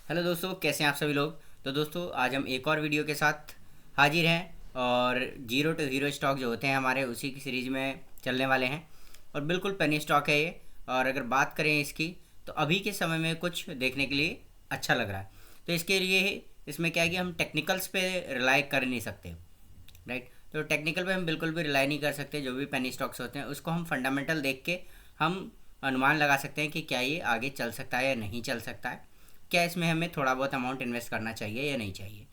Hello दोस्तों, कैसे हैं आप सभी लोग। तो दोस्तों आज हम एक और वीडियो के साथ हाजिर हैं और जीरो टू हीरो स्टॉक जो होते हैं हमारे उसी की सीरीज़ में चलने वाले हैं। और बिल्कुल पेनी स्टॉक है ये। और अगर बात करें इसकी तो अभी के समय में कुछ देखने के लिए अच्छा लग रहा है। तो इसके लिए इसमें क्या है कि हम टेक्निकल्स पे रिलाई कर नहीं सकते, राइट। तो टेक्निकल पे हम बिल्कुल भी रिलाई नहीं कर सकते। जो भी पेनी स्टॉक्स होते हैं उसको हम फंडामेंटल देख के हम अनुमान लगा सकते हैं कि क्या ये आगे चल सकता है या नहीं चल सकता है, क्या इसमें हमें थोड़ा बहुत अमाउंट इन्वेस्ट करना चाहिए या नहीं चाहिए।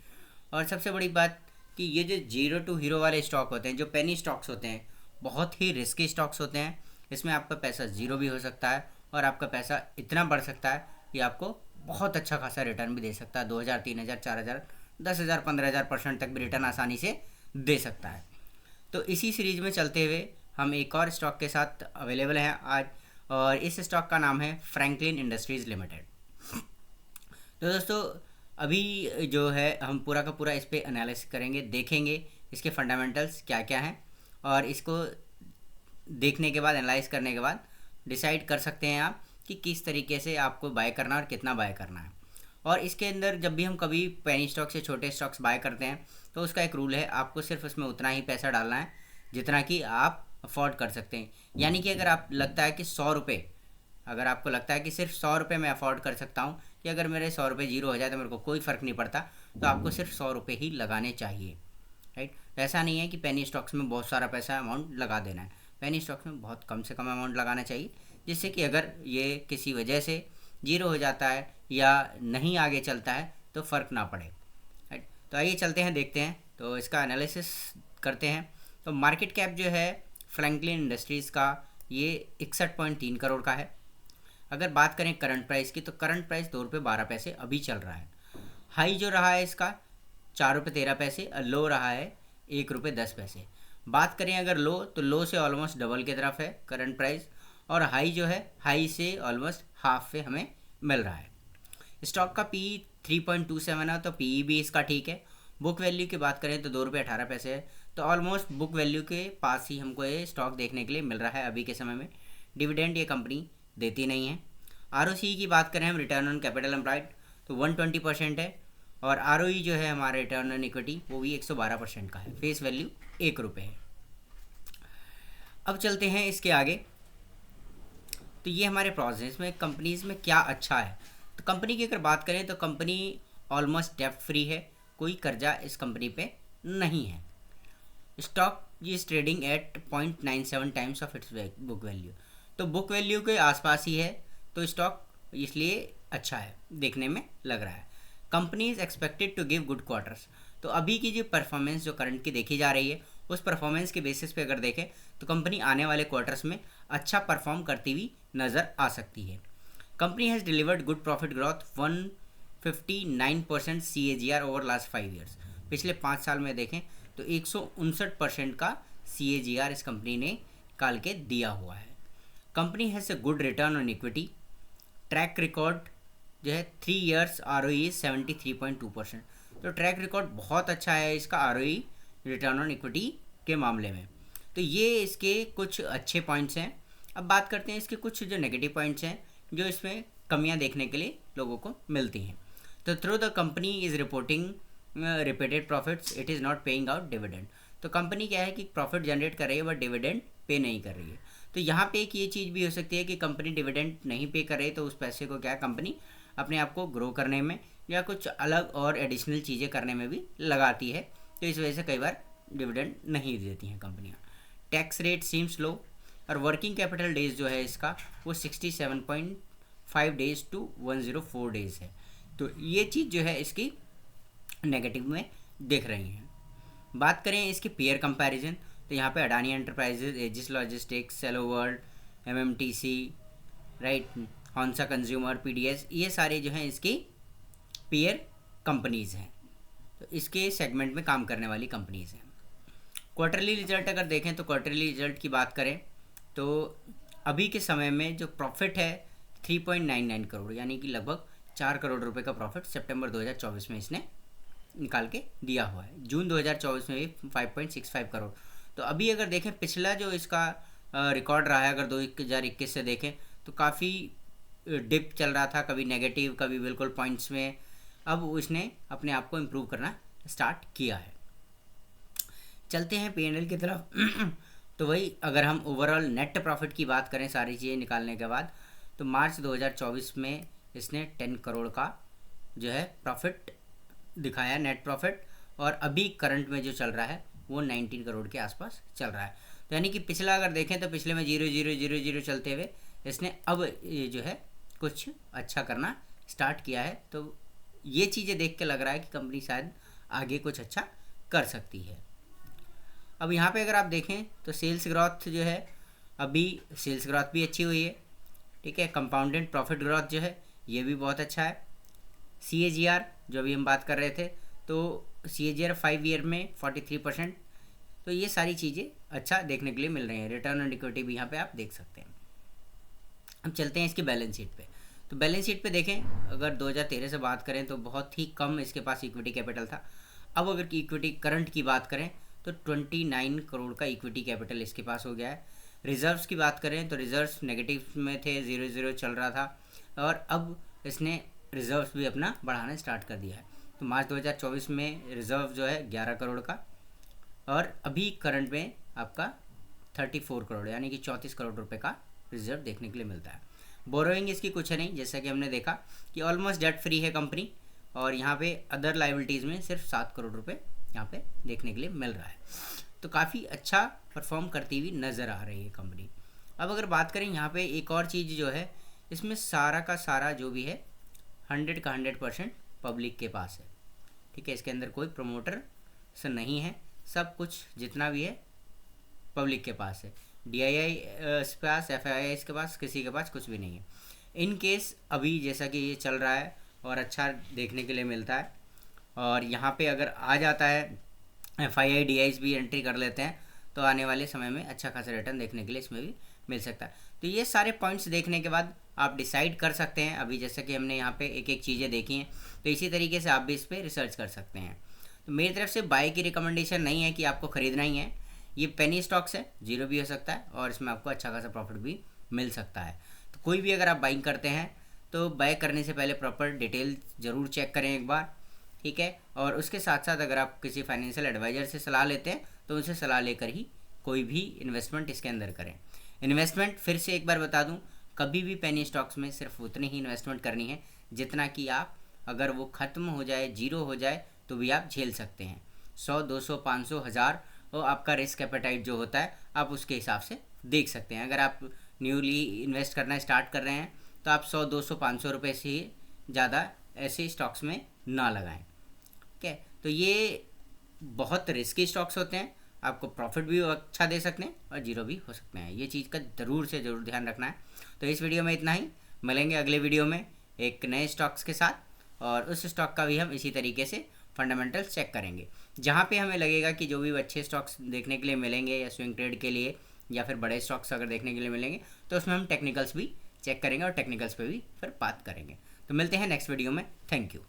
और सबसे बड़ी बात कि ये जो जीरो टू हीरो वाले स्टॉक होते हैं, जो पेनी स्टॉक्स होते हैं, बहुत ही रिस्की स्टॉक्स होते हैं। इसमें आपका पैसा ज़ीरो भी हो सकता है और आपका पैसा इतना बढ़ सकता है कि आपको बहुत अच्छा खासा रिटर्न भी दे सकता है। 2,000, 3,000, 4,000, 10,000, 15,000% तक भी रिटर्न आसानी से दे सकता है। तो इसी सीरीज में चलते हुए हम एक और स्टॉक के साथ अवेलेबल हैं आज, और इस स्टॉक का नाम है फ्रैंकलिन इंडस्ट्रीज़ लिमिटेड। तो दोस्तों अभी जो है हम पूरा का पूरा इस पर एनालिसिस करेंगे, देखेंगे इसके फंडामेंटल्स क्या क्या हैं, और इसको देखने के बाद, एनालाइज करने के बाद डिसाइड कर सकते हैं आप कि किस तरीके से आपको बाय करना है और कितना बाय करना है। और इसके अंदर जब भी हम कभी पेनी स्टॉक से छोटे स्टॉक्स बाय करते हैं तो उसका एक रूल है, आपको सिर्फ उसमें उतना ही पैसा डालना है जितना कि आप अफोर्ड कर सकते हैं। यानी कि अगर आप लगता है कि 100 रुपये, अगर आपको लगता है कि सिर्फ 100 रुपये मैं अफोर्ड कर सकता हूँ, कि अगर मेरे 100 रुपये जीरो हो जाए तो मेरे को कोई फ़र्क नहीं पड़ता, तो आपको सिर्फ 100 रुपये ही लगाने चाहिए, राइट। ऐसा नहीं है कि पेनी स्टॉक्स में बहुत सारा पैसा अमाउंट लगा देना है। पेनी स्टॉक्स में बहुत कम से कम अमाउंट लगाना चाहिए, जिससे कि अगर ये किसी वजह से जीरो हो जाता है या नहीं आगे चलता है तो फ़र्क ना पड़े, राइट। तो आइए चलते हैं, देखते हैं, तो इसका एनालिसिस करते हैं। तो मार्केट कैप जो है फ्रैंकलिन इंडस्ट्रीज़ का, ये 61.3 करोड़ का है। अगर बात करें करंट प्राइस की, तो करंट प्राइस 2 रुपये 12 पैसे अभी चल रहा है। हाई जो रहा है इसका 4 रुपये 13 पैसे, और लो रहा है 1 रुपये 10 पैसे। बात करें अगर लो, तो लो से ऑलमोस्ट डबल की तरफ है करंट प्राइस, और हाई जो है हाई से ऑलमोस्ट हाफ पे हमें मिल रहा है। स्टॉक का पी 3.27 है, तो पी भी इसका ठीक है। बुक वैल्यू की बात करें तो 2 रुपये 18 पैसे है, तो ऑलमोस्ट बुक वैल्यू के पास ही हमको ये स्टॉक देखने के लिए मिल रहा है अभी के समय में। डिविडेंड ये कंपनी देती नहीं है। आर की बात करें हम, रिटर्न ऑन कैपिटल एम्प्लॉयड, तो 120% है। और आर जो है हमारा रिटर्न ऑन इक्विटी, वो भी 112% का है। फेस वैल्यू 1 रुपये है। अब चलते हैं इसके आगे। तो ये हमारे प्रोसेस में कंपनीज़ में क्या अच्छा है। तो कंपनी की अगर बात करें तो कंपनी ऑलमोस्ट डेप्ट फ्री है, कोई कर्जा इस कंपनी पे नहीं है। Stock is trading at 0.97 times of its book value, तो बुक वैल्यू के आसपास ही है, तो स्टॉक इसलिए अच्छा है, देखने में लग रहा है। Company is expected to give good quarters, तो अभी की जो परफॉर्मेंस जो करंट की देखी जा रही है, उस परफॉर्मेंस के बेसिस पे अगर देखें तो कंपनी आने वाले क्वार्टर्स में अच्छा परफॉर्म करती हुई नज़र आ सकती है। Company has delivered good profit growth 159% CAGR over last 5 years. पिछले 5 साल में देखें तो 159% का CAGR इस कंपनी ने निकाल के दिया हुआ है। Company has a good return on equity, track record जो है 3 ईयर्स ROE 73.2%, तो ट्रैक रिकॉर्ड बहुत अच्छा है इसका ROE रिटर्न ऑन इक्विटी के मामले में। तो ये इसके कुछ अच्छे पॉइंट्स हैं। अब बात करते हैं इसके कुछ जो नेगेटिव पॉइंट्स हैं, जो इसमें कमियां देखने के लिए लोगों को मिलती हैं। तो through the company is reporting repeated profits, it is not paying out dividend, तो कंपनी क्या है कि प्रॉफिट जनरेट कर रही है बट डिविडेंड पे नहीं कर रही है। तो यहाँ पे एक ये चीज़ भी हो सकती है कि कंपनी डिविडेंड नहीं पे कर रही, तो उस पैसे को क्या कंपनी अपने आप को ग्रो करने में या कुछ अलग और एडिशनल चीज़ें करने में भी लगाती है, तो इस वजह से कई बार डिविडेंड नहीं देती हैं कंपनियाँ। टैक्स रेट सीम्स लो, और वर्किंग कैपिटल डेज जो है इसका वो 67.5 डेज टू 104 डेज है, तो ये चीज़ जो है इसकी नेगेटिव में दिख रही हैं। बात करें इसके पेयर कंपैरिजन, तो यहाँ पे Adani Enterprises, Aegis Logistics, Cello World, MMTC, right, Honasa Consumer, PDS, ये सारे जो हैं इसकी पेयर कंपनीज़ हैं, तो इसके सेगमेंट में काम करने वाली कंपनीज़ हैं। क्वार्टरली रिजल्ट अगर देखें तो क्वार्टरली रिजल्ट की बात करें तो अभी के समय में जो प्रॉफिट है 3.99 करोड़, यानी कि लगभग 4 करोड़ रुपए का प्रॉफिट सितंबर 2024 में इसने निकाल के दिया हुआ है। जून 2024 में भी 5.65 करोड़। तो अभी अगर देखें पिछला जो इसका रिकॉर्ड रहा है, अगर 2021 से देखें तो काफ़ी डिप चल रहा था, कभी नेगेटिव, कभी बिल्कुल पॉइंट्स में। अब उसने अपने आप को इम्प्रूव करना स्टार्ट किया है। चलते हैं P&L की तरफ। तो वही अगर हम ओवरऑल नेट प्रॉफिट की बात करें सारी चीज़ें निकालने के बाद, तो मार्च 2024 में इसने 10 करोड़ का जो है प्रॉफिट दिखाया, नेट प्रॉफिट। और अभी करंट में जो चल रहा है वो 19 करोड़ के आसपास चल रहा है। तो यानी कि पिछला अगर देखें तो पिछले में 0 चलते हुए इसने अब ये जो है कुछ अच्छा करना स्टार्ट किया है। तो ये चीज़ें देख के लग रहा है कि कंपनी शायद आगे कुछ अच्छा कर सकती है। अब यहाँ पे अगर आप देखें तो सेल्स ग्रोथ जो है, अभी सेल्स ग्रोथ भी अच्छी हुई है, ठीक है। कंपाउंडेड प्रॉफिट ग्रोथ जो है ये भी बहुत अच्छा है। CAGR जो अभी हम बात कर रहे थे, तो CAGR 5 ईयर में 43%। तो ये सारी चीज़ें अच्छा देखने के लिए मिल रही हैं। रिटर्न ऑन इक्विटी भी यहाँ पे आप देख सकते हैं। अब चलते हैं इसकी बैलेंस शीट पे। तो बैलेंस शीट पे देखें, अगर 2013 से बात करें तो बहुत ही कम इसके पास इक्विटी कैपिटल था। अब अगर इक्विटी करंट की बात करें तो 29 करोड़ का इक्विटी कैपिटल इसके पास हो गया है। रिजर्व्स की बात करें तो रिजर्व्स नेगेटिव में थे, 0 चल रहा था, और अब इसने रिजर्व्स भी अपना बढ़ाना स्टार्ट कर दिया है। तो मार्च 2024 में रिजर्व जो है 11 करोड़ का, और अभी करंट में आपका 34 करोड़ यानी कि 34 करोड़ रुपए का रिजर्व देखने के लिए मिलता है। बोरोइंग इसकी कुछ है नहीं, जैसा कि हमने देखा कि ऑलमोस्ट डेट फ्री है कंपनी, और यहाँ पे अदर लाइबिलिटीज़ में सिर्फ 7 करोड़ रुपए यहाँ पे देखने के लिए मिल रहा है। तो काफ़ी अच्छा परफॉर्म करती हुई नज़र आ रही है कंपनी। अब अगर बात करें यहाँ पे एक और चीज़ जो है, इसमें सारा का सारा जो भी है 100 का 100% पब्लिक के पास है, ठीक है। इसके अंदर कोई प्रमोटर से नहीं है, सब कुछ जितना भी है पब्लिक के पास है। DII के पास, FII के पास, किसी के पास कुछ भी नहीं है। इन केस अभी जैसा कि ये चल रहा है और अच्छा देखने के लिए मिलता है, और यहाँ पे अगर आ जाता है FII DIs भी एंट्री कर लेते हैं, तो आने वाले समय में अच्छा खासा रिटर्न देखने के लिए इसमें भी मिल सकता है। तो ये सारे पॉइंट्स देखने के बाद आप डिसाइड कर सकते हैं। अभी जैसे कि हमने यहाँ पे एक एक चीज़ें देखी हैं, तो इसी तरीके से आप भी इस पर रिसर्च कर सकते हैं। तो मेरी तरफ से बाय की रिकमेंडेशन नहीं है कि आपको ख़रीदना ही है। ये पेनी स्टॉक्स है, जीरो भी हो सकता है, और इसमें आपको अच्छा खासा प्रॉफिट भी मिल सकता है। तो कोई भी अगर आप बाइंग करते हैं तो बाय करने से पहले प्रॉपर डिटेल ज़रूर चेक करें एक बार, ठीक है। और उसके साथ साथ अगर आप किसी फाइनेंशियल एडवाइज़र से सलाह लेते हैं तो उनसे सलाह लेकर ही कोई भी इन्वेस्टमेंट इसके अंदर करें। इन्वेस्टमेंट फिर से एक बार बता दूं, कभी भी पेनी स्टॉक्स में सिर्फ उतनी ही इन्वेस्टमेंट करनी है जितना कि आप, अगर वो ख़त्म हो जाए, जीरो हो जाए, तो भी आप झेल सकते हैं। 100, 200, 500, 1000 और आपका रिस्क एपेटाइट जो होता है आप उसके हिसाब से देख सकते हैं। अगर आप न्यूली इन्वेस्ट करना स्टार्ट कर रहे हैं तो आप 100, 200, 500 रुपये से ही ज़्यादा ऐसे स्टॉक्स में ना लगाएं, ठीक है। तो ये बहुत रिस्की स्टॉक्स होते हैं, आपको प्रॉफिट भी अच्छा दे सकते हैं और जीरो भी हो सकते हैं। ये चीज़ का ज़रूर से ज़रूर ध्यान रखना है। तो इस वीडियो में इतना ही, मिलेंगे अगले वीडियो में एक नए स्टॉक्स के साथ, और उस स्टॉक का भी हम इसी तरीके से फंडामेंटल्स चेक करेंगे। जहाँ पे हमें लगेगा कि जो भी अच्छे स्टॉक्स देखने के लिए मिलेंगे या स्विंग ट्रेड के लिए या फिर बड़े स्टॉक्स अगर देखने के लिए मिलेंगे, तो उसमें हम टेक्निकल्स भी चेक करेंगे और टेक्निकल्स पे भी फिर बात करेंगे। तो मिलते हैं नेक्स्ट वीडियो में। Thank you.